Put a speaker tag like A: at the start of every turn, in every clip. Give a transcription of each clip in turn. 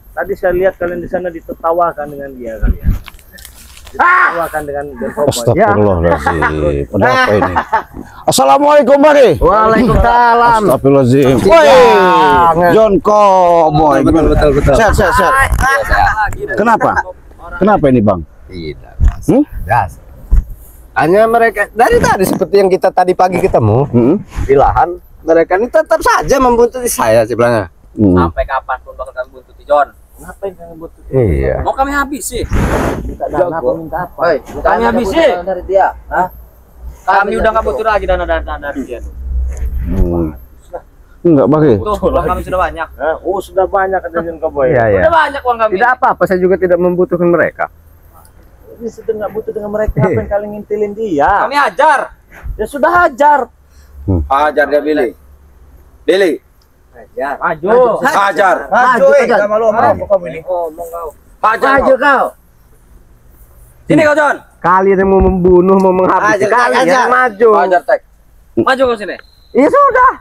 A: Tadi saya lihat kalian di sana ditertawakan dengan dia kalian. Ditertawakan dengan John Cowboy.
B: Astagfirullahaladzim. Ada apa ini? Assalamualaikum Bari.
C: Waalaikumsalam.
B: Astagfirullahaladzim. Woi, John Cowboy.
C: Betul.
B: Sehat. Kenapa ini Bang?
C: Tidak. Gas. Hanya mereka dari tadi seperti yang kita tadi pagi ketemu di lahan, mereka ini tetap saja membuntuti saya sebenarnya.
D: Sampai kapan pun bakal kami buntuti John.
A: Ngapain kalian buntuti?
C: Iya.
D: Mau kami habisi.
A: Minta dana apa minta apa?
D: Kami habisi.
A: Dari dia. Hah?
D: Kami udah nggak butuh lagi dana dari dia.
B: Enggak Bari.
D: Tuh, uang kami sudah banyak.
A: Oh, sudah banyak ada John Cowboy.
C: Iya.
D: Sudah banyak uang kami.
C: Tidak apa-apa, saya juga tidak membutuhkan mereka.
A: Ini sudah nggak butuh dengan mereka. Ngapain kalian ngintilin dia?
D: Kami ajar.
A: Ya sudah hajar.
E: Hajar dia Billy.
D: Maju.
E: Hajar.
A: Maju.
E: Enggak malu sama kamu ini.
D: Ngomong kau.
E: Hajar.
A: kau.
D: Sini kau John.
C: Kalian yang mau membunuh, mau menghabisi, kalian yang maju.
E: Hajar tek.
D: Maju kau sini.
C: Iya sudah.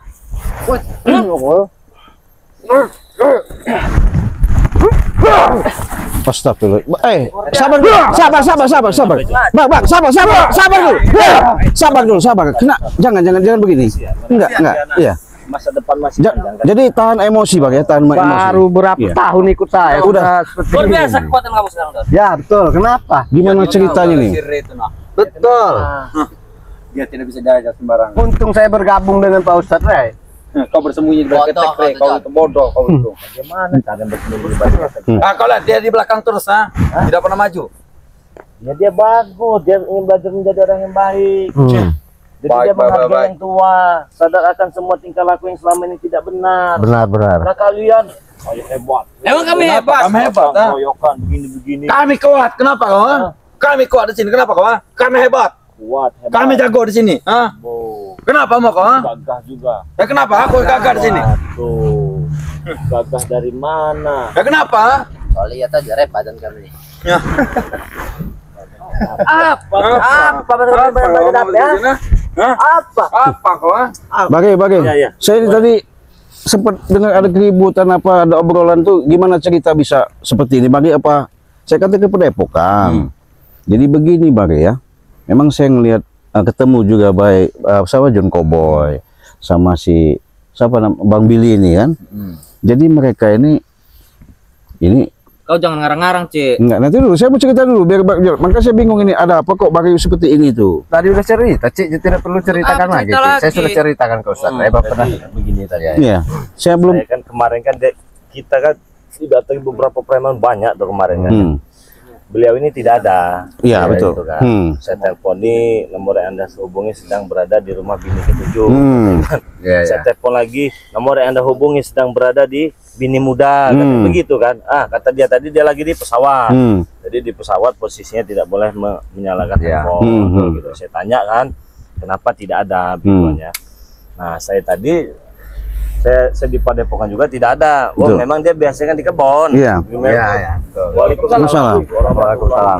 B: Astagfirullah. Sabar dulu. Sabar. Bang, sabar dulu. Jangan begini. Enggak. Iya.
A: Masa depan masih panjang.
B: Jadi tahan emosi Bang ya, tahan emosi.
C: Baru berapa tahun ikut saya,
B: Udah.
C: seperti
D: Luar
C: ini.
D: biasa kekuatan kamu sekarang John.
C: Ya betul. Kenapa?
B: Gimana ceritanya nih?
C: Betul.
E: Dia tidak bisa jalan sembarangan.
C: Untung saya bergabung dengan Pak Ustadz Ray.
E: Kau bersembunyi di belakang
D: Bodoh,
E: ketek, kau itu bodoh kau itu.
A: Bagaimana kalian bersembunyi di balik?
E: Kau lihat dia di belakang terus, tidak pernah maju.
A: Ya dia bagus, dia ingin belajar menjadi orang yang baik. Jadi
E: Baik,
A: dia menghargai
E: baik.
A: yang tua, sadar akan semua tingkah laku yang selama ini tidak benar.
C: Benar.
A: Nah kalian, ayo hebat.
D: Emang kami hebat.
E: Kami hebat,
A: Koyokan begini-begini.
E: Kami kuat. Kenapa kau? Kami kuat di sini. Kenapa kau? Kami hebat.
A: Kuat, hebat.
E: Kami jago di sini.
A: Oh,
E: Kenapa mau kau?
A: gagah juga.
E: Ya kenapa? Aku gagah di sini.
A: Tuh, gagah dari mana?
E: Ya kenapa?
D: Kau lihat aja rep badan kami.
E: Ya.
A: Apa
E: kau?
B: Bagi.
A: Ya.
B: Saya ini tadi sempat dengar ada keributan apa, ada obrolan tuh, gimana cerita bisa seperti ini Bagi apa? Saya kata ke Padepokan. Jadi begini Bagi ya. Memang saya ngelihat ketemu juga baik sama John Cowboy sama Bang Billy ini kan. Jadi mereka ini
D: Kau jangan ngarang-ngarang, Cik.
B: enggak, nanti dulu saya mau cerita dulu biar maka saya bingung ini ada apa kok Bagi seperti ini tuh.
C: Tadi udah cerita, Cik, tidak perlu ceritakan lagi.
D: cerita
C: Cik. Saya
D: lagi.
C: sudah ceritakan ke Ustadz. Saya pernah begini tadi ya.
B: Iya. Saya belum
A: Saya kan kemarin kan kita kan didatangi beberapa preman banyak tuh kemarin kan. Beliau ini tidak ada.
B: Iya,
A: Ya,
B: betul.
A: itu kan. Saya telepon nih, nomor yang Anda hubungi sedang berada di rumah bini ke-7. Saya telepon lagi, nomor yang Anda hubungi sedang berada di bini muda, katanya begitu kan. Kata dia tadi dia lagi di pesawat. Jadi di pesawat posisinya tidak boleh menyalakan handphone gitu. Saya tanya kan, kenapa tidak ada videonya. Nah, saya tadi saya di Padepokan juga tidak ada. Oh,
B: Betul.
A: memang dia biasanya kan di kebon.
B: Iya.
C: Iya.
A: Waalaikumsalam.
C: Waalaikumsalam.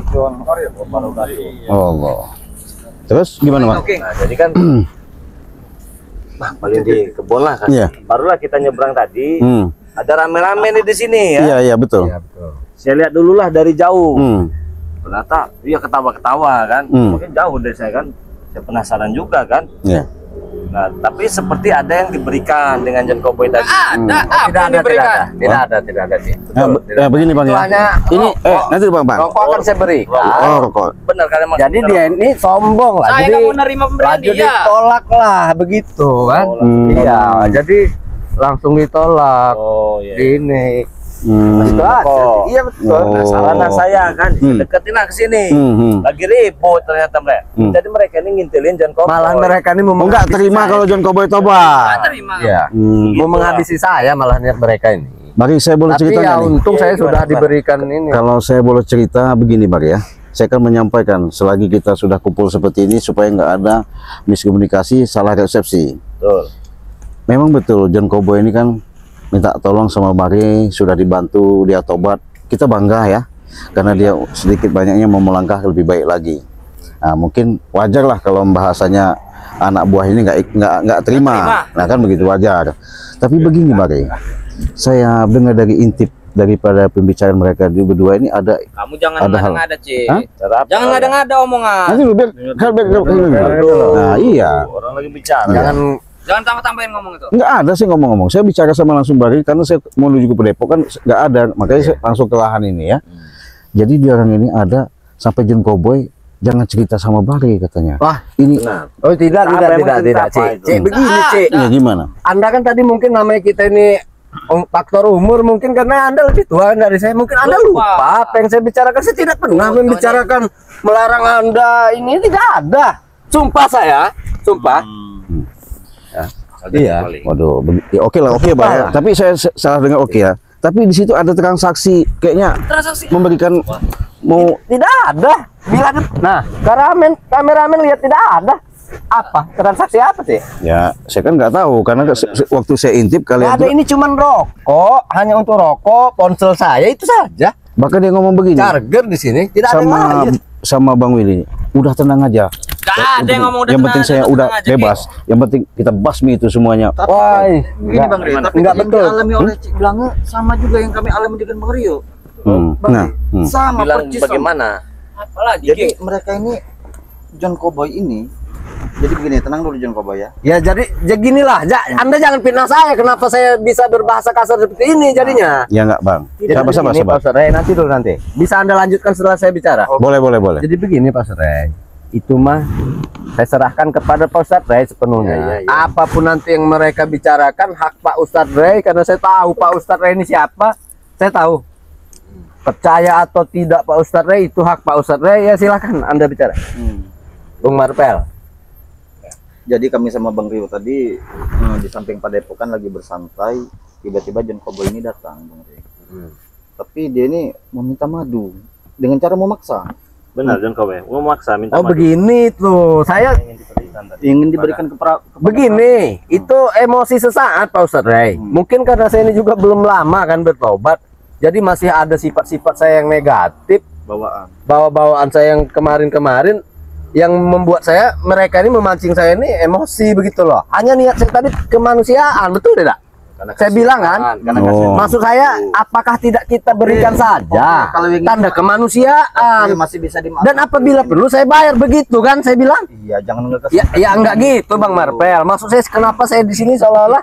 B: Allah. Terus gimana Mas?
A: Nah, jadi kan paling di kebon lah kan.
B: Iya.
A: Barulah kita nyebrang tadi. Ada rame-rame nih di sini ya.
B: Iya, betul.
A: Saya lihat dulu lah dari jauh. Ternyata dia ketawa-ketawa kan. Mungkin jauh dari saya kan. Saya penasaran juga kan.
B: Iya.
A: Nah, tapi seperti ada yang diberikan dengan John Cowboy tadi.
D: Apa yang diberikan?
C: Tidak ada, Cik.
B: Begini Bang ya.
C: Hanya
B: Ini nanti Bang.
C: rokok akan saya beri.
B: Oh, rokok.
A: Benar kan emang.
C: Jadi dia ini sombong lah.
D: Saya
C: Jadi
D: nggak mau nerima pemberian
C: laju
D: dia.
C: ditolak lah begitu kan. Iya, jadi langsung ditolak.
A: Oh iya.
C: Ini.
B: Hmm.
C: Iya betul.
B: Oh.
A: Sarana saya kan deketin lah ke sini. Lagi ribut ternyata mereka. Jadi mereka ini ngintilin John Cowboy.
C: Malah mereka ini mau
B: Enggak terima kalau John Cowboy tobat.
D: Terima.
C: ya, mau menghabisi saya malah niat mereka ini.
B: Bagi saya boleh
C: Tapi
B: cerita
C: ya
B: nggak nih?
C: untung saya sudah
A: gimana?
C: diberikan ini.
B: Kalau saya boleh cerita begini Bang ya. Saya akan menyampaikan selagi kita sudah kumpul seperti ini supaya nggak ada miskomunikasi, salah resepsi.
A: Betul.
B: Memang betul John Cowboy ini kan minta tolong sama Bari, sudah dibantu dia tobat. Kita bangga ya, karena dia sedikit banyaknya mau melangkah lebih baik lagi. Nah, mungkin wajar lah kalau bahasanya anak buah ini nggak terima. Nah kan begitu wajar. Tapi begini Bari, saya dengar dari intip daripada pembicaraan mereka di berdua ini ada
D: Kamu jangan
B: Ada hal.
D: ngada-ngada, Ci.
B: Hah?
D: Jangan ngada-ngada omongan.
B: nanti lu biar nah iya
A: Orang lagi bicara.
D: Jangan tambah-tambahin ngomong itu.
B: nggak ada sih ngomong-ngomong, saya bicara sama langsung Bari karena saya mau menuju ke Depok kan nggak ada, makanya saya langsung ke lahan ini ya. Jadi di orang ini ada sampai John Cowboy jangan cerita sama Bari katanya.
C: Wah,
B: Ini
C: oh tidak,
A: Apa
C: Ci.
A: itu?
C: Ci, begini, Ci.
B: ya gimana?
C: Anda kan tadi mungkin namanya kita ini faktor umur mungkin karena Anda lebih tua dari saya, mungkin Anda lupa apa yang saya bicarakan. Saya tidak pernah membicarakan melarang Anda, ini tidak ada. Sumpah saya, sumpah. Iya.
B: Waduh, ya, oke lah, oke Bang.
C: Lah.
B: Tapi saya salah dengar oke ya. Tapi di situ ada transaksi kayaknya
D: Transaksi.
B: memberikan mau
C: Tidak ada. Bila nah, kameramen lihat tidak ada. Apa? Transaksi apa sih?
B: ya saya kan nggak tahu karena waktu saya intip
C: Nggak
B: kalian
C: ada,
B: tuh,
C: ini cuman rokok, hanya untuk rokok, ponsel saya itu saja.
B: bahkan dia ngomong begini
C: Charger di sini tidak ada yang
B: sama
C: lain.
B: sama Bang Willy. Udah tenang aja.
D: Gak ada yang ngomong udah
B: Yang
D: tenang
B: penting
D: aja,
B: saya
D: tenang
B: udah
D: aja,
B: bebas. Yang penting kita basmi itu semuanya.
C: Wah,
F: Ini Bang Rio, tapi
C: enggak
F: yang
C: betul.
F: dialami oleh Cik Blanga sama juga yang kami alami dengan Bang Rio. Bang
B: Nah,
F: Rio, sama
A: Bilang
F: persis sama.
A: bagaimana?
D: Apalagi
F: Jadi mereka ini John Cowboy ini. Jadi begini, tenang dulu John Cowboy ya.
C: Ya jadi ginilah, Anda jangan fitnah saya. Kenapa saya bisa berbahasa kasar seperti ini jadinya?
B: ya enggak Bang.
C: Jadi
B: Sabar.
C: begini, Pak Sore, nanti dulu nanti. Bisa Anda lanjutkan setelah saya bicara?
B: Boleh.
C: Jadi begini Pak Sore, itu mah saya serahkan kepada Pak Ustadz Ray sepenuhnya. Apapun nanti yang mereka bicarakan hak Pak Ustadz Ray, karena saya tahu Pak Ustadz Ray ini siapa. Saya tahu. Percaya atau tidak Pak Ustadz Ray itu hak Pak Ustadz Ray, ya silakan Anda bicara. Bung Marpel.
F: Jadi kami sama Bang Rio tadi di samping Padepokan lagi bersantai, tiba-tiba John Cowboy ini datang, Bang Rio. Tapi dia ini meminta madu dengan cara memaksa.
A: Benar John Cowboy. Mau maksa minta
C: Oh
A: madu.
C: begini tuh, saya
F: Ingin diberikan
C: begini, itu emosi sesaat Pak Ustadz Ray. Mungkin karena saya ini juga belum lama kan bertobat, jadi masih ada sifat-sifat saya yang negatif,
F: bawaan.
C: bawaan saya yang kemarin-kemarin, yang membuat mereka ini memancing saya ini emosi begitu loh. Hanya niat saya tadi kemanusiaan, betul tidak? Saya bilang kan,
B: Oh.
C: maksud saya apakah tidak kita berikan saja
F: kalau yang
C: tanda kemanusiaan,
F: Masih bisa dimaafkan.
C: dan apabila perlu saya bayar, begitu kan saya bilang.
F: Iya, jangan ngegas.
C: Ya enggak gitu Bang Marpel. Maksud saya kenapa saya di sini seolah-olah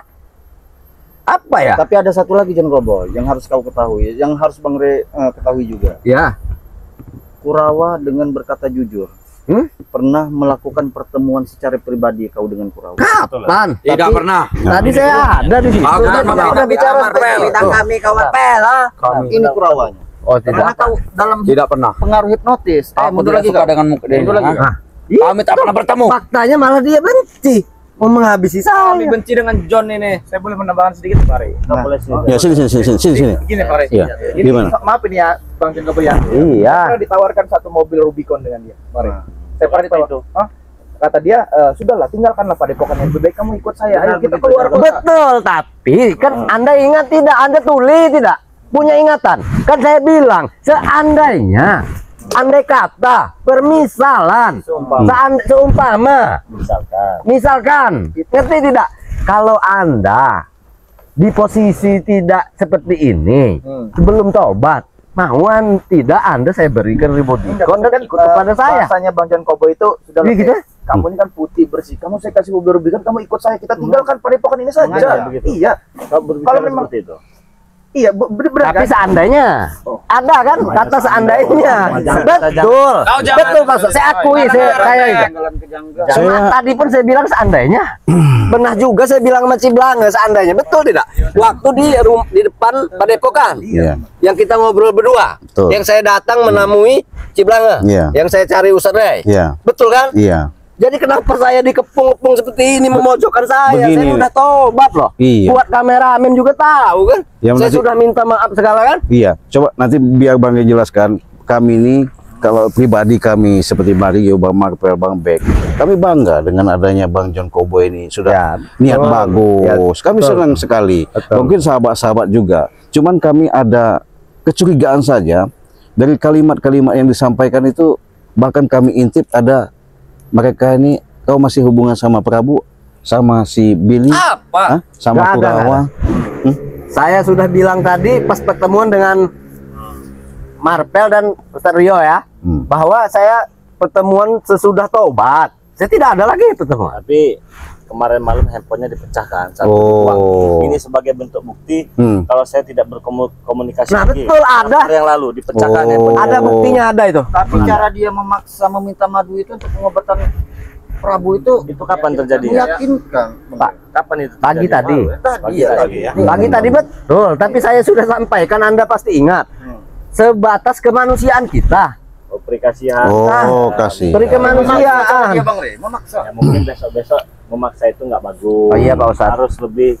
C: apa ya?
F: Tapi ada satu lagi John Cowboy yang harus kau ketahui, yang harus Bang Re ketahui juga.
C: Ya.
F: Kurawa dengan berkata jujur. Pernah melakukan pertemuan secara pribadi kau dengan Kurawa?
C: Kapan?
D: Tidak pernah.
C: Tadi saya ada di situ. Kita bicara
F: Bintang kami kawan Marpel, ini Kurawanya.
C: Oh,
F: Karena
C: tidak.
F: kau dalam
C: Tidak pernah.
F: pengaruh hipnotis.
D: Mundur lagi kau dengan muka dia.
F: Mundur lagi.
C: Nah,
D: Kami tak pernah bertemu.
C: faktanya malah dia benci. Mau menghabisi
D: Kami
C: saya.
D: benci dengan John ini.
E: Saya boleh menambahkan sedikit, Pak Ray?
A: Nggak boleh sih.
B: Ya sini.
E: Begini, Pak Ray.
B: Iya.
E: Ini
B: Gimana?
E: maaf ini ya, Bang John Cowboy ya.
C: Iya.
E: Pernah ditawarkan satu mobil Rubicon dengan dia, Pak Ray. Saya pernah ditawar. Hah? Kata dia, sudahlah tinggalkanlah Padepokan, yang lebih baik kamu ikut saya. Ayo kita keluar kota.
C: Betul, tapi kan Anda ingat tidak? Anda tulis tidak? Punya ingatan? Kan saya bilang, seandainya, andai kata, permisalan, seumpama, misalkan, ngerti tidak? Kalau Anda di posisi tidak seperti ini, sebelum tobat, mauan tidak Anda saya berikan Ribodikon dan ikut kepada saya.
E: Bahasanya Bang John Cowboy itu sudah
C: Iya, gitu.
E: kamu ini kan putih bersih. Kamu saya kasih mobil Rubicon, kamu ikut saya. Kita tinggalkan Padepokan ini saja. Iya. Kalau memang
A: seperti itu.
E: iya benar
C: Tapi
E: kan?
C: seandainya ada kan kata seandainya, betul,
D: Kau jangan-
C: betul Pak. Saya akui, saya tadi pun saya bilang seandainya, pernah juga saya bilang sama Ciblanga seandainya, betul tidak? Waktu di depan Padepokan,
B: Iya.
C: yang kita ngobrol berdua,
B: Betul.
C: yang saya datang menemui Ciblanga,
B: Iya.
C: yang saya cari Ustadz Ray,
B: Iya.
C: betul kan?
B: Iya.
C: Jadi kenapa saya dikepung-kepung seperti ini, memojokkan saya?
B: Begini.
C: Saya udah tobat loh.
B: Iya.
C: Buat kameramen juga tahu kan?
B: Ya,
C: Saya
B: nanti-
C: sudah minta maaf segala kan?
B: Iya, coba nanti biar Bang jelaskan. Kami ini kalau pribadi kami seperti Mario, Bang Marpel, Bang Beck, kami bangga dengan adanya Bang John Cowboy ini. Sudah niat
C: betul.
B: bagus. Kami
C: betul.
B: senang sekali.
C: Betul.
B: Mungkin sahabat-sahabat juga. Cuman kami ada kecurigaan saja dari kalimat-kalimat yang disampaikan itu. Bahkan kami intip ada mereka ini, kau masih hubungan sama Prabu, sama si Billy,
D: Apa?
B: Hah? Sama
C: Nggak ada,
B: Kurawa.
C: Saya sudah bilang tadi pas pertemuan dengan Marpel dan Ustadz Rio ya, bahwa saya pertemuan sesudah taubat. Saya tidak ada lagi pertemuan.
A: Tapi kemarin malam handphonenya dipecahkan saat
B: Oh.
A: uang. Ini sebagai bentuk bukti kalau saya tidak berkomunikasi
C: Nah,
A: lagi.
C: betul, ada.
A: Hari yang lalu dipecahkan handphonenya.
C: Ada buktinya, ada itu.
F: Tapi cara dia memaksa meminta madu itu untuk pengobatan Prabu itu
A: kapan terjadi?
F: meyakinkan.
C: Pak,
A: Kapan itu?
C: pagi
A: terjadi?
C: tadi.
A: Pagi tadi ya.
C: Pagi tadi betul, tapi saya sudah sampaikan, Anda pasti ingat. Sebatas kemanusiaan kita.
A: Oh, perikasian.
B: Oh, kasih.
C: Beri kemanusiaan.
F: Iya Bang Re, memaksa.
A: Ya, mungkin besok-besok memaksa itu nggak bagus.
C: Oh iya, Pak Ustadz.
A: Harus lebih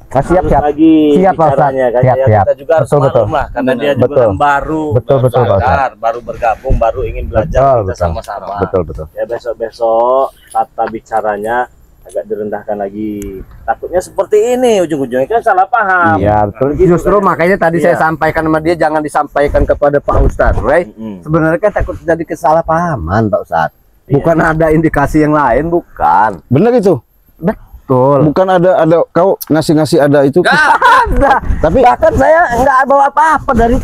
C: Siap,
A: harus
C: siap.
A: lagi
C: Siap, Pak Ustadz.
A: bicaranya kan.
C: Siap,
A: Ya,
C: siap.
A: kita juga harus
C: Betul, betul.
A: maklum lah karena dia juga
C: Betul.
A: yang baru
C: Betul, betul, Pak
A: sadar, baru bergabung, baru ingin belajar
C: Betul,
A: kita
C: betul.
A: sama-sama.
C: Betul, betul.
A: Ya besok-besok tata bicaranya agak direndahkan lagi. Takutnya seperti ini ujung-ujungnya kan salah paham.
C: Iya, betul. Justru makanya tadi saya sampaikan sama dia, jangan disampaikan kepada Pak Ustadz, right? Sebenarnya kan takut jadi kesalahpahaman, Pak Ustadz. Bukan ada indikasi yang lain, bukan.
B: Bener itu.
C: Betul.
B: Bukan ada kau ngasih ada itu.
C: Ada.
B: Tapi
C: Bahkan saya nggak bawa apa-apa dari.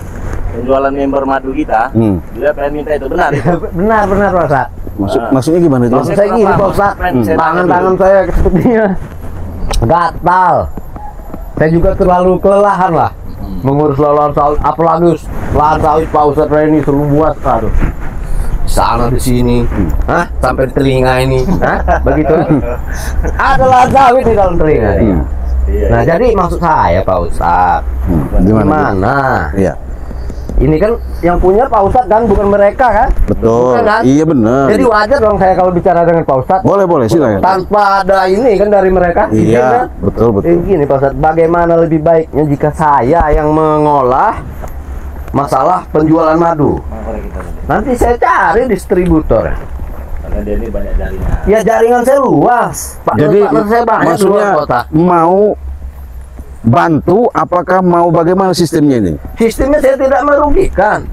A: Penjualan member madu kita, dia pengen minta itu benar itu.
C: Benar, Pak Ustadz.
B: maksudnya gimana itu?
C: Maksud saya gini, Pak Ustadz, tangan-tangan saya sepertinya gatal. Saya juga terlalu kelelahan lah mengurus lahan sawit, apalagi lahan sawit Pak Ustadz Reni luas, aduh. Sana di sini, sampai telinga ini, begitu. Ada lahan sawit di dalam telinga. Nah, jadi maksud saya Pak Ustadz, gimana?
B: Iya.
C: Ini kan yang punya Pak Ustadz kan, bukan mereka kan?
B: Betul.
C: Bukan, kan?
B: Iya benar.
C: Jadi wajar dong saya kalau bicara dengan Pak Ustadz.
B: Boleh silakan.
C: Tanpa ada ini kan dari mereka. izin,
B: Iya,
C: kan?
B: betul.
C: Gini Pak Ustadz, bagaimana lebih baiknya jika saya yang mengolah masalah penjualan madu? Nanti saya cari distributor.
A: Karena dia ini banyak jaringan.
C: Ya jaringan saya luas. Pak,
B: Jadi
C: partner saya banyak di
B: maksudnya
C: luar kota.
B: mau bantu, apakah mau bagaimana sistemnya ini?
C: Sistemnya saya tidak merugikan.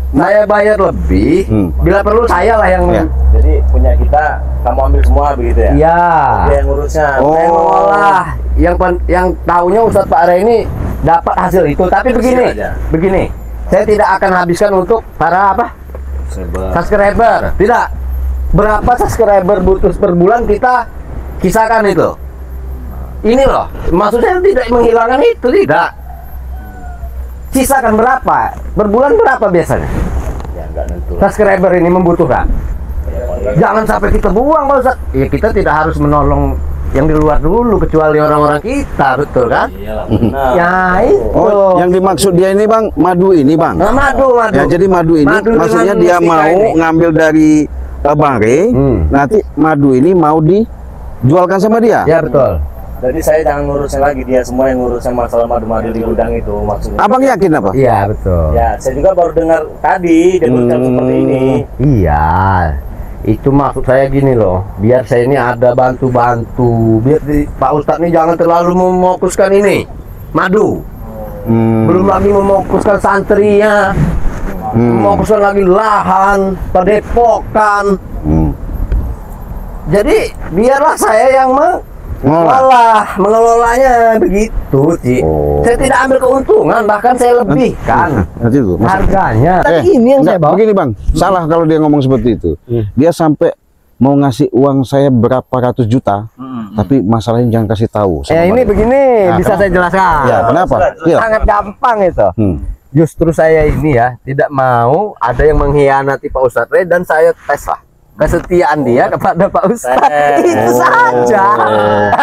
C: Saya bayar lebih. Bila perlu saya lah yang
B: Ya.
A: Jadi punya kita, kamu ambil semua begitu ya?
C: Iya.
A: Dia yang ngurusnya.
B: Oh.
C: Saya mengolah. Yang taunya Ustadz Pak Re ini dapat hasil itu. Tapi begini, saya tidak akan habiskan untuk para subscriber. Tidak. Berapa subscriber butuh per bulan kita kisahkan itu. Ini loh, maksudnya tidak menghilangkan itu, tidak. Sisakan berapa? Per bulan berapa biasanya?
A: Ya enggak nentu.
C: Subscriber ini membutuhkan. Jangan sampai kita buang, Pak Ustadz. Ya kita tidak harus menolong yang di luar dulu, kecuali orang-orang kita, betul kan?
A: Iyalah, benar.
C: Ya itu.
B: Oh, yang dimaksud dia ini Bang, madu ini Bang.
C: Nah, madu.
B: Ya, jadi madu ini
C: Madu
B: maksudnya
C: dengan
B: dia
C: mustika
B: mau
C: ini.
B: ngambil dari Bang Re, nanti madu ini mau dijualkan sama dia.
C: Ya betul.
A: Jadi saya jangan ngurusin lagi, dia semua yang ngurusin masalah madu-madu di gudang itu maksudnya.
B: Abang yakin apa?
C: Iya betul.
A: Ya, saya juga baru dengar tadi dia berucap seperti ini.
C: Iya. Itu maksud saya gini loh, biar saya ini ada bantu-bantu, biar Pak Ustadz ini jangan terlalu memokuskan ini madu, belum lagi memokuskan santrinya, memokuskan lagi lahan, padepokan. Jadi biarlah saya yang mengelolanya begitu, Ci. Saya tidak ambil keuntungan, bahkan saya lebihkan
B: Nanti itu.
C: harganya. Tapi ini yang saya
B: Enggak,
C: bawa.
B: begini Bang, salah kalau dia ngomong seperti itu. Dia sampai mau ngasih uang saya berapa ratus juta, tapi masalahnya jangan kasih tahu. sama
C: Ini
B: Bang.
C: begini,
B: Nah,
C: bisa
B: kenapa?
C: saya jelaskan.
B: Ya, kenapa? Iya.
C: Sangat gampang itu. Justru saya ini ya tidak mau ada yang mengkhianati Pak Ustadz Re, dan saya tes lah kesetiaan dia kepada Pak Ustadz. Itu saja.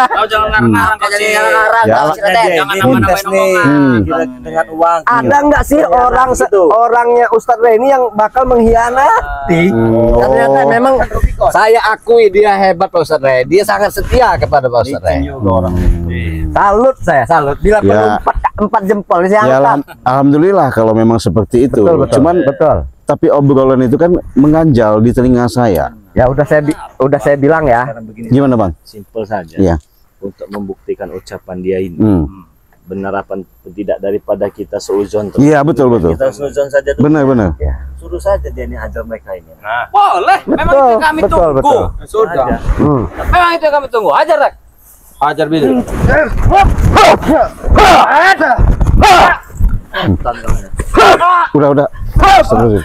D: Kau jangan ngarang-ngarang kau jadi ngarang-ngarang.
B: Ya.
D: Jangan
A: Ini tes
D: nama-namain
A: nih,
D: omongan.
A: kita dengan uang.
C: Ada nggak sih orang orangnya Ustadz Re ini yang bakal mengkhianati? Ternyata memang saya akui dia hebat Pak Ustadz Re. Dia sangat setia kepada Pak Ustadz Re. Salut saya, salut. Bila perlu empat jempol saya
B: Ya,
C: angkat.
B: alhamdulillah kalau memang seperti itu.
C: Betul, betul.
B: Cuman
C: betul.
B: tapi obrolan itu kan mengganjal di telinga saya.
C: Ya udah saya bilang ya.
A: Sekarang begini,
B: Gimana Bang?
A: simpel saja.
B: Iya.
A: Untuk membuktikan ucapan dia ini.
B: Hmm.
A: Benar apa tidak daripada kita seuzon terus.
B: Iya, betul.
A: Kita seuzon saja dulu.
B: Benar.
A: Suruh saja dia ini ajar mereka ini.
D: Boleh, memang itu yang kami
C: betul,
D: tunggu.
C: betul.
D: Sudah.
A: Aja.
D: Memang itu yang kami tunggu. Ajar, Rek. Ajar Billy.
B: Udah. Terusin.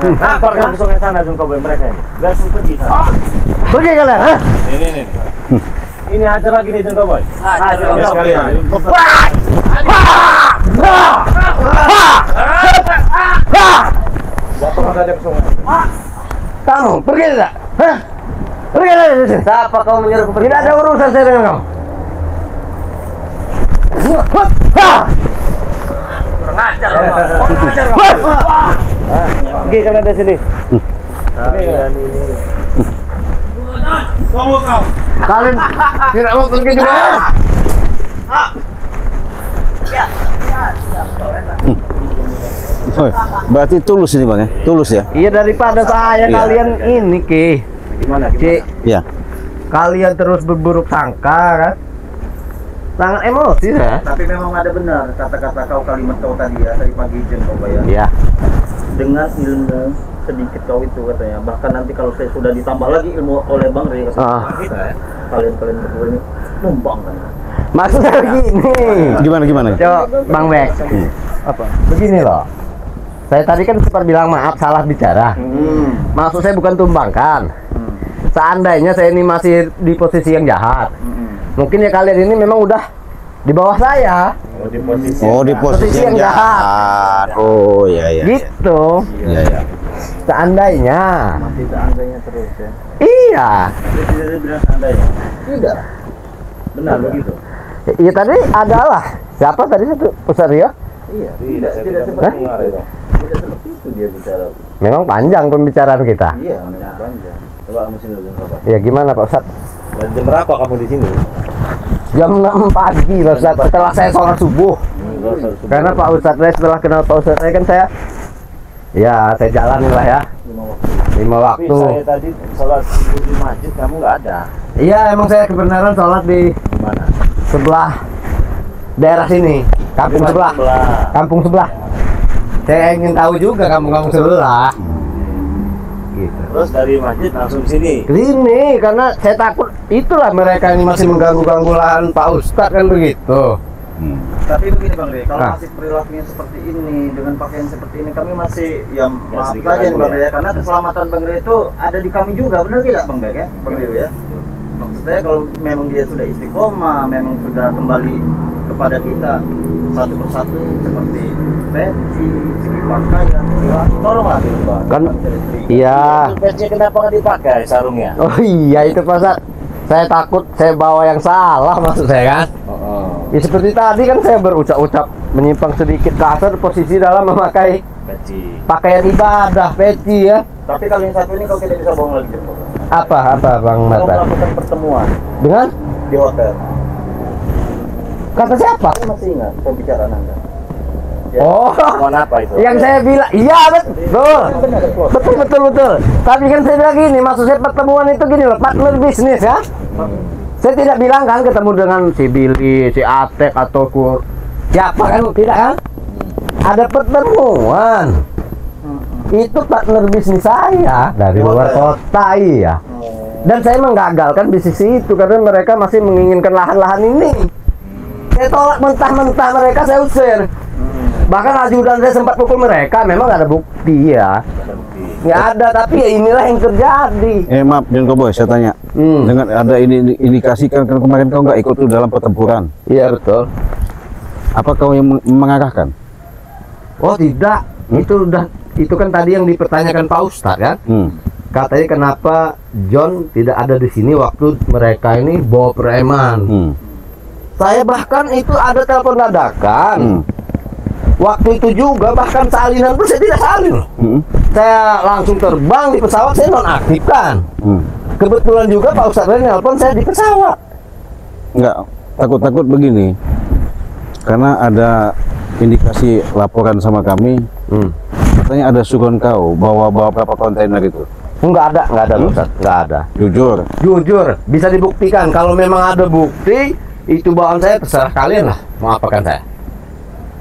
A: Nampar kamu ke sana Jun Cowboy mereka ini. Langsung pergi sana.
C: Pergi kalian, ha?
A: Ini. Ini aja lagi nih Jun Cowboy. Aja sekalian.
C: Kamu pergi tidak? Hah? Pergi dari sini. Siapa kau menyuruh pergi? Tidak ada urusan saya dengan kamu.
A: Pergi kalian dari sini.
C: Kalian tidak mau pergi juga?
B: Oh, berarti tulus ini Bang ya? Tulus ya?
C: Iya, daripada saya kalian ini
A: Gimana?
B: Iya.
C: kalian terus berburuk sangka kan? Sangat emosi ya?
F: Tapi memang ada benar kata-kata kau, kalimat kau tadi ya, tadi pagi Jen Cowboy ya.
C: Iya.
F: Dengan ilmu sedikit kau itu katanya, bahkan nanti kalau saya sudah ditambah lagi ilmu oleh Bang Rey, kita ya, kalian berdua ini numpang kan.
C: Maksudnya begini.
B: Gimana?
C: Coba Bang Bek. Apa? Begini loh. Saya tadi kan sempat bilang maaf salah bicara. Maksud saya bukan tumbangkan. Seandainya saya ini masih di posisi yang jahat, mungkin ya kalian ini memang udah di bawah saya.
B: Oh, di posisi yang jahat. Oh, iya.
C: Gitu.
B: Iya.
C: Seandainya.
F: Masih seandainya terus ya.
C: Iya.
F: Tidak bilang seandainya. Tidak. Benar begitu.
C: Iya tadi adalah siapa tadi itu Ustaz Rio?
F: Iya. Tidak seperti itu. Tidak seperti itu dia bicara.
C: Memang panjang pembicaraan kita.
F: Iya, memang panjang. Coba mesin dulu Bapak.
C: Ya gimana Pak Ustaz?
A: Jam berapa kamu di sini?
C: Jam 6 pagi Pak Ustaz, setelah saya sholat subuh. Karena Pak Ustaz saya setelah kenal Pak Ustaz saya kan saya jalan lah ya. 5 waktu.
A: Tapi saya tadi sholat subuh di masjid, kamu nggak ada.
C: Iya, emang saya kebenaran sholat di
A: Mana?
C: sebelah daerah sini, kampung sebelah. Kampung sebelah. Saya ingin tahu juga kampung-kampung sebelah. Gitu.
A: Terus dari masjid langsung sini.
C: Sini karena saya takut itulah mereka ini masih mengganggu lahan Pak Ustadz kan begitu.
F: Tapi begini Bang Rey, kalau
C: Ah.
F: masih perilakunya seperti ini dengan pakaian seperti ini, kami masih maaf
A: sedikit
F: aja
A: ragu
F: Bang
A: ya.
F: Rey ya, karena keselamatan Bang Rey itu ada di kami juga, benar tidak Bang Rey ya? Bang Rey ya. Maksudnya kalau memang dia sudah istiqomah, memang sudah kembali kepada kita satu persatu seperti peci, segi pakaian, ya, tolonglah Bang.
C: Kan iya.
A: Peci kenapa nggak dipakai sarungnya?
C: Oh iya itu Pak Ustadz. Saya takut saya bawa yang salah maksud saya kan. Ya seperti tadi kan saya berucap-ucap menyimpang sedikit kasar posisi dalam memakai
A: Peci.
C: pakaian ibadah peci ya.
F: Tapi kalau yang satu ini kau tidak bisa bohong lagi Bang.
C: Apa Bang
F: Kau
C: Mata?
F: melakukan pertemuan
C: Dengan
F: di hotel.
C: kata siapa?
F: Saya masih ingat pembicaraan Anda.
C: Oh,
A: Mohon apa itu?
C: yang saya bilang iya betul. Tapi kan saya bilang gini, maksud saya pertemuan itu gini loh, partner bisnis ya. Saya tidak bilang kan ketemu dengan si Billy, si Atek atau siapa kan, tidak kan? Ada pertemuan. Itu partner bisnis saya dari luar kota, iya. Dan saya menggagalkan bisnis itu karena mereka masih menginginkan lahan-lahan ini. Saya tolak mentah-mentah mereka, saya usir. Bahkan ajudan saya sempat pukul mereka, memang nggak ada bukti ya. Nggak ada, tapi ya inilah yang terjadi.
B: Maaf Jen Cowboy, saya tanya. Dengan ada ini indikasi kan kemarin kau nggak ikut tuh dalam pertempuran.
C: Iya betul.
B: Apa kau yang mengarahkan?
C: Oh tidak, itu kan tadi yang dipertanyakan Pak Ustadz kan. Katanya kenapa John tidak ada di sini waktu mereka ini bawa preman. Saya bahkan itu ada telepon dadakan. Waktu itu juga bahkan salinan pun saya tidak salin. Saya langsung terbang di pesawat, saya nonaktifkan. Kebetulan juga Pak Ustadz nelpon saya di pesawat.
B: Enggak, takut-takut begini. Karena ada indikasi laporan sama kami. Katanya ada suruhan kau bawa berapa kontainer itu.
C: Enggak ada Pak Ustadz, enggak ada.
B: Jujur.
C: Jujur, bisa dibuktikan. Kalau memang ada bukti, itu bawaan saya terserah kalian lah mau apakan saya.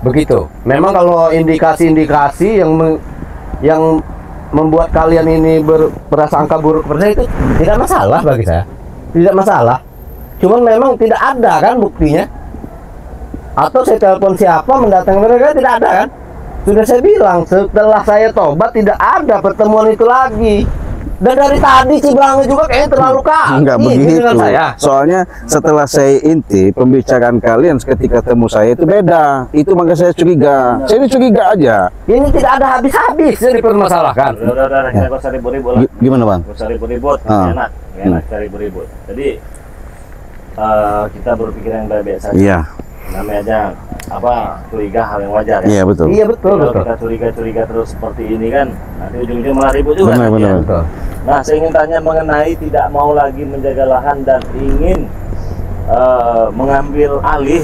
C: Begitu. Memang kalau indikasi-indikasi yang membuat kalian ini berprasangka buruk pada saya itu tidak masalah bagi saya. Tidak masalah. Cuman memang tidak ada kan buktinya. Atau saya telepon siapa mendatangi mereka tidak ada kan? Sudah saya bilang setelah saya tobat tidak ada pertemuan itu lagi. Dan dari tadi Ciblangnya juga kayaknya terlalu kaget.
B: Enggak begitu.
C: Dengan saya.
B: Soalnya setelah saya intip pembicaraan kalian ketika temu saya itu beda. Itu maka saya curiga. Saya ini curiga aja.
C: Ini tidak ada habis-habisnya dipermasalahkan.
A: Udah, kita gak usah ribut-ribut lah.
B: Gimana bang?
A: Gak usah ribut-ribut, enak kita ribut-ribut. Jadi kita berpikir yang baik-baik saja.
B: Iya.
A: Namanya aja curiga hal yang wajar ya.
B: Iya betul.
C: Iya betul,
A: Kalau
C: betul.
A: kita curiga terus seperti ini kan, nanti ujung-ujung malah ribut juga.
B: Benar,
A: nanti
B: benar.
A: ya.
C: Betul.
A: Nah, saya ingin tanya mengenai tidak mau lagi menjaga lahan dan ingin mengambil alih.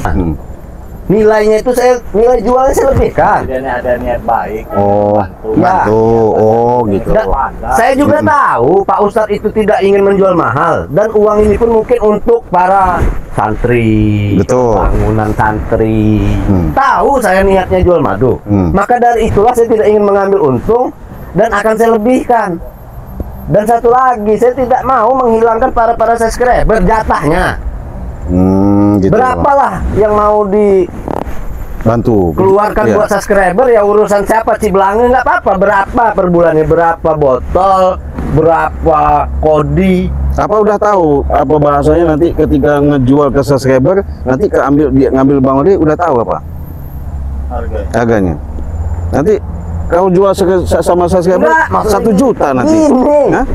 C: Nilainya itu nilai jualnya saya lebihkan.
A: Jadi ada niat baik.
B: Oh, bantu. Oh gitu.
C: Dan saya juga tahu Pak Ustadz itu tidak ingin menjual mahal dan uang ini pun mungkin untuk para santri,
B: Betul.
C: bangunan santri. Tahu saya niatnya jual madu. Maka dari itulah saya tidak ingin mengambil untung dan akan saya lebihkan. Dan satu lagi, saya tidak mau menghilangkan para subscriber jatahnya.
B: Gitu.
C: Berapalah yang mau dikeluarkan
B: bantu. Iya.
C: buat subscriber ya urusan siapa Ciblangnya nggak apa-apa. Berapa per bulannya, berapa botol, berapa kodi.
B: Apa udah tahu apa bahasanya nanti ketika ngejual ke subscriber nanti ngambil Bang Ori udah tahu apa harganya. Nanti kalau jual sama subscriber
C: Enggak, maksudnya
B: 1 juta nanti.
C: Ini.
B: Hah?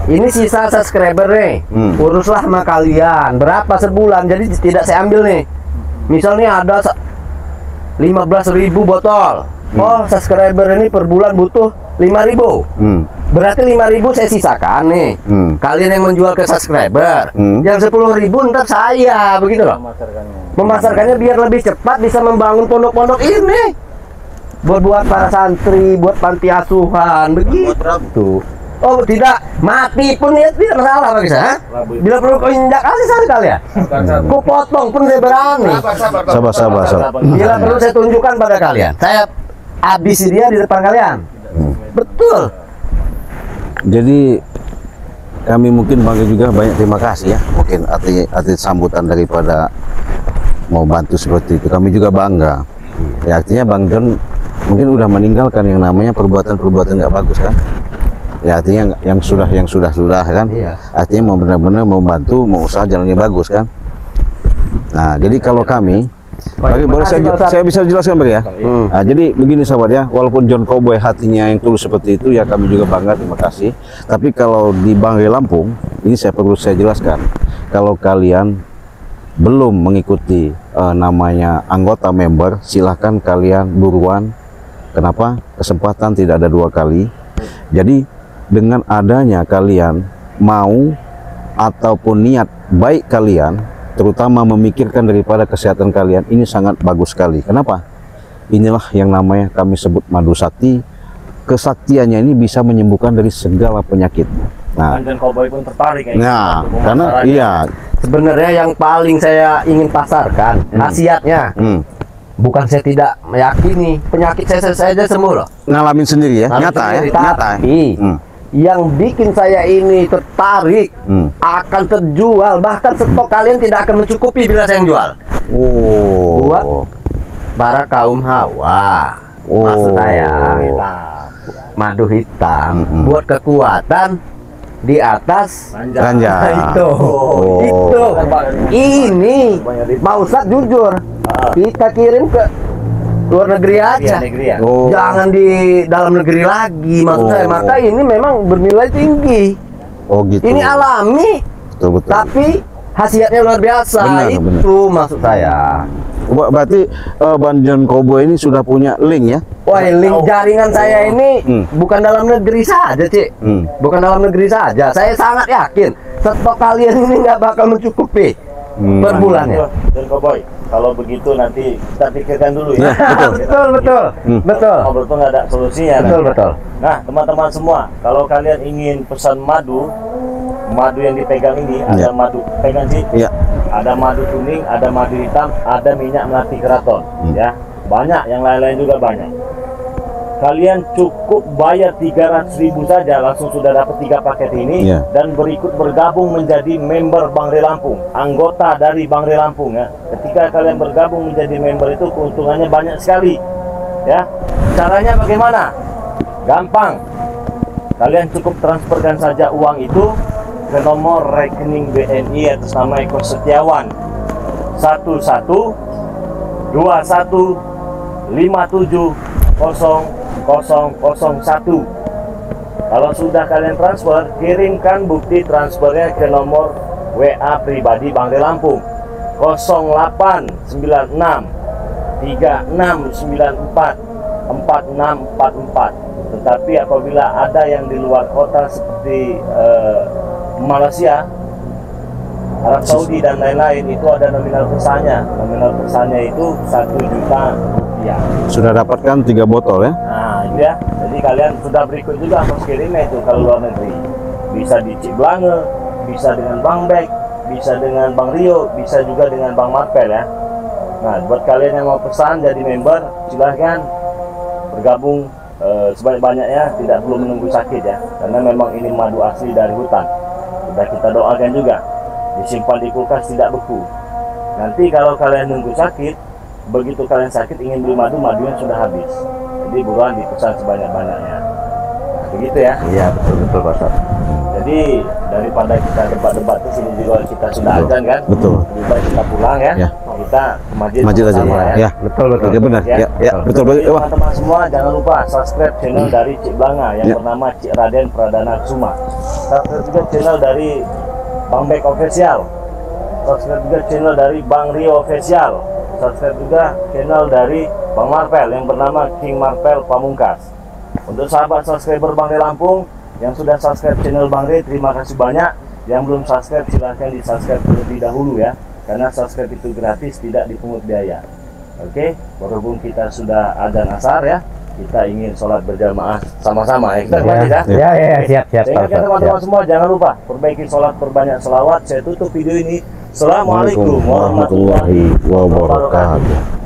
C: Ini sisa subscriber nih. Uruslah sama kalian. Berapa sebulan? Jadi tidak saya ambil nih. Misalnya ada 15.000 botol. Oh, subscriber ini per bulan butuh 5.000. Berarti 5.000 saya sisakan nih. Kalian yang menjual ke subscriber. Yang 10.000 ntar saya, begitu loh. Memasarkannya biar lebih cepat bisa membangun pondok-pondok ini. Buat para santri, buat panti asuhan, begitu. Oh tidak, mati pun ya tidak masalah bagi saya. Bila perlu kau injak kasih saya kalian. Ku potong pun saya berani.
B: Sabar.
C: Bila perlu saya tunjukkan pada kalian. Saya habisi dia di depan kalian. Betul.
B: Jadi kami mungkin bangga juga banyak terima kasih ya. Mungkin arti sambutan daripada mau bantu seperti itu. Kami juga bangga. Ya artinya Bang John mungkin udah meninggalkan yang namanya perbuatan-perbuatan nggak bagus kan. Ya artinya yang sudah kan.
C: Iya.
B: Artinya mau benar-benar mau bantu, mau usaha jalannya bagus kan. Nah jadi kalau kami boleh saya bisa jelaskan Bang ya. Nah, jadi begini sahabat ya, walaupun John Cowboy hatinya yang tulus seperti itu ya kami juga bangga, terima kasih. Tapi kalau di Banggai Lampung ini perlu saya jelaskan, kalau kalian belum mengikuti namanya anggota member, silahkan kalian buruan. Kenapa? Kesempatan tidak ada 2 kali. Jadi dengan adanya kalian mau ataupun niat baik kalian, terutama memikirkan daripada kesehatan kalian, ini sangat bagus sekali. Kenapa? Inilah yang namanya kami sebut madu sakti. Kesaktiannya ini bisa menyembuhkan dari segala penyakit. Nah,
A: Dan Cowboy pun tertarik
B: karena iya.
C: Sebenarnya yang paling saya ingin pasarkan khasiatnya. Bukan saya tidak meyakini penyakit saya aja sembuh loh.
B: Ngalamin sendiri ya, nyata ya, nyata.
C: Tapi yang bikin saya ini tertarik akan terjual, bahkan stok kalian tidak akan mencukupi bila saya yang jual. Buat para kaum hawa, maksud saya madu hitam, buat kekuatan di atas
B: ganja.
C: itu. Ini Pak Ustadz jujur, kita kirim ke luar negeri aja. Jangan di dalam negeri lagi, maksud saya. Maka ini memang bernilai tinggi.
B: Oh gitu.
C: Ini alami,
B: Betul.
C: tapi khasiatnya luar biasa. Itu maksud saya.
B: Berarti Bang John Cowboy ini sudah punya link ya?
C: Wah, link jaringan saya ini bukan dalam negeri saja, Cik. Bukan dalam negeri saja. Saya sangat yakin stok kalian ini nggak bakal mencukupi per bulannya.
A: Dan Cowboy, kalau begitu nanti kita pikirkan dulu ya.
C: Betul.
A: Ngobrol tuh nggak ada solusinya.
C: Betul.
A: Nah, teman-teman semua, kalau kalian ingin pesan madu madu yang dipegang ini ada madu pegang sih.
B: Iya.
A: Ada madu kuning, ada madu hitam, ada minyak melati keraton, ya. Banyak yang lain-lain juga banyak. Kalian cukup bayar 300.000 saja langsung sudah dapat 3 paket ini dan berikut bergabung menjadi member Bangre Lampung, anggota dari Bangre Lampung ya. Ketika kalian bergabung menjadi member itu keuntungannya banyak sekali. Ya. Caranya bagaimana? Gampang. Kalian cukup transferkan saja uang itu ke nomor rekening BNI atas nama Eko Setiawan 1121570001. Kalau sudah kalian transfer, kirimkan bukti transfernya ke nomor WA pribadi Bangre Lampung 089636944644. Tetapi apabila ada yang di luar kota seperti Malaysia, Arab Saudi dan lain-lain, itu ada nominal pesannya. Nominal pesannya itu 1 juta rupiah.
B: Sudah dapatkan 3 botol ya?
A: Nah, itu ya. Jadi kalian sudah berikut juga ongkos kirimnya itu kalau luar negeri. Bisa di Cik Blange, bisa dengan Bang Bek, bisa dengan Bang Rio, bisa juga dengan Bang Marpel ya. Nah, buat kalian yang mau pesan jadi member, silahkan bergabung sebanyak-banyaknya, tidak perlu menunggu sakit ya. Karena memang ini madu asli dari hutan. Sudah kita doakan juga. Disimpan di kulkas tidak beku. Nanti kalau kalian nunggu sakit, begitu kalian sakit ingin beli madu, madunya sudah habis. Jadi buruan dipesan sebanyak-banyaknya. Begitu ya?
C: Iya, betul Pak Ustaz.
A: Jadi daripada kita debat-debat di sini juga kita sudah azan kan?
B: Betul.
A: Lebih baik kita pulang ya. Kita ke masjid
B: Masjid aja
A: sama-sama
B: ya.
A: ya.
B: Betul. Oke, benar. Ya, betul.
A: Jadi, teman-teman semua jangan lupa subscribe channel dari Cik Blanga yang bernama Cik Raden Pradana Kusuma. Subscribe juga channel dari Bang Bek Official. Subscribe juga channel dari Bang Rio Official. Subscribe juga channel dari Bang Marpel yang bernama King Marpel Pamungkas. Untuk sahabat subscriber Bangre Lampung yang sudah subscribe channel Bangre, terima kasih banyak. Yang belum subscribe silahkan di subscribe terlebih dahulu ya, karena subscribe itu gratis, tidak dipungut biaya. Oke, berhubung kita sudah adzan asar ya, kita ingin sholat berjamaah sama-sama ya. Kita
C: siap.
A: Sehingga teman-teman semua jangan lupa perbaiki sholat, perbanyak selawat. Saya tutup video ini. Assalamualaikum warahmatullahi wabarakatuh.